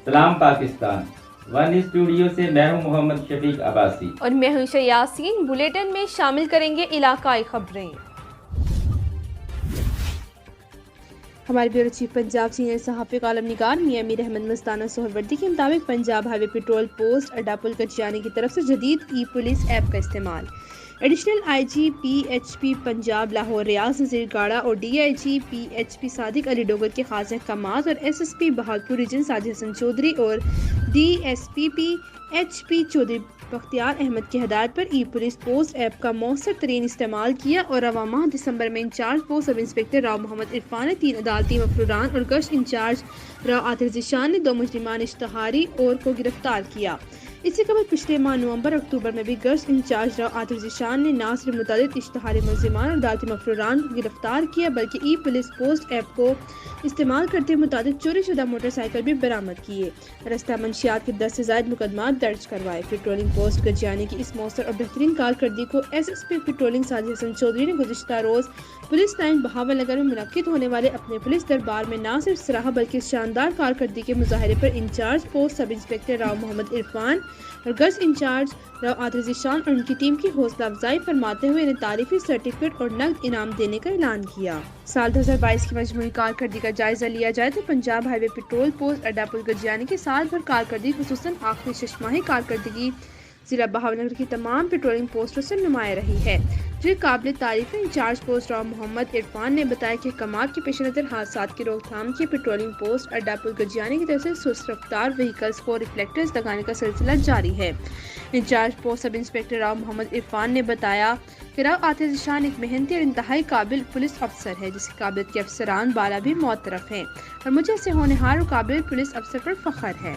سلام Pakistan, one studio سے میں ہوں محمد شفیق عباسی اور میں ہوں یاسین۔ بلیٹن میں شامل کریں گے علاقائی خبریں۔ ہمارے بیورو چیف پنجاب سینئر صحافی کالم نگار میاں امیر احمد مستانہ سہروردی کے مطابق پنجاب ہائی وے پیٹرول پوسٹ اڈا پل کچیانی کی طرف سے جدید ای پولیس ایپ کا استعمال۔ Additional I G P H P Punjab Lahore Riaz Nazir Gara اور D I G P H P Sadiq Ali Dogar کے خاص احکامات اور S S P Bahawalpur region Sajid Hassan Chaudhry اور D S P H P Chaudhry Bakhtiar Ahmed کی ہدایت پر ای پولیس پوسٹ ایپ کا مؤثر ترین استعمال کیا اور رواں ماہ دسمبر میں incharge post sub inspector Rao Muhammad Irfan نے 3 عدالتی مفروران اور گشت انچارج راؤ عاطر ذیشان نے 2 مجرمان اشتہاری اور کو گرفتار کیا۔ اس سے قبل پچھلے ماہ نومبر اکتوبر میں بھی گشت انچارج راؤ عاطر ذیشان نے نہ صرف متعدد اشتہاری ملزمان اور عدالتی مفروران کو گرفتار کیا بلکہ ای پولیس پوسٹ ایپ کو استعمال کرتے متعدد چوری شدہ موٹر سائیکل بھی برآمد کیے، رستہ منشیات کے 10 سے زائد مقدمات درج کروائے۔ پیٹرولنگ پوسٹ گجیانی کی اس مؤثر اور بہترین کارکردگی کو S S P patrolling Sajid Hassan Chaudhry نے گزشتہ روز پولیس لائن بہاول نگر میں منعقد ہونے والے اپنے پولیس دربار میں نہ صرف سراہا بلکہ اس شاندار کارکردگی کے مظاہرے پر incharge post sub inspector Rao Muhammad Irfan اور گشت انچارج راؤ عاطر ذیشان اور ان کی ٹیم کی حوصلہ افزائی فرماتے ہوئے انہیں تعریفی سرٹیفکیٹ اور نقد انعام دینے کا اعلان کیا۔ سال 2022 کی مجموعی کارکردگی کا جائزہ لیا جائے تو پنجاب ہائی وے پیٹرول پوسٹ اڈا پل گجیانی کی سال بھر کارکردگی خصوصاً آخری 6 ماہی کارکردگی ضلع بہاولنگر کی تمام پیٹرولنگ پوسٹوں سے نمایاں رہی ہے، جو قابل تعریف ہے۔ انچارج پوسٹ راؤ محمد عرفان نے بتایا کہ احکامات کے پیش نظر حادثات کی روک تھام کے پیٹرولنگ پوسٹ اڈا پل گجیانی کی طرف سے سست رفتار وہیکلز کو ریفلیکٹرز لگانے کا سلسلہ جاری ہے۔ Incharge post sub inspector Rao Muhammad Irfan نے بتایا کہ راؤ عاطر ذیشان ایک محنتی اور انتہائی قابل پولیس افسر ہے، جس کی قابلیت کے افسران بالا بھی معترف ہیں اور مجھے ایسے ہونہار اور قابل پولیس افسر پر فخر ہے۔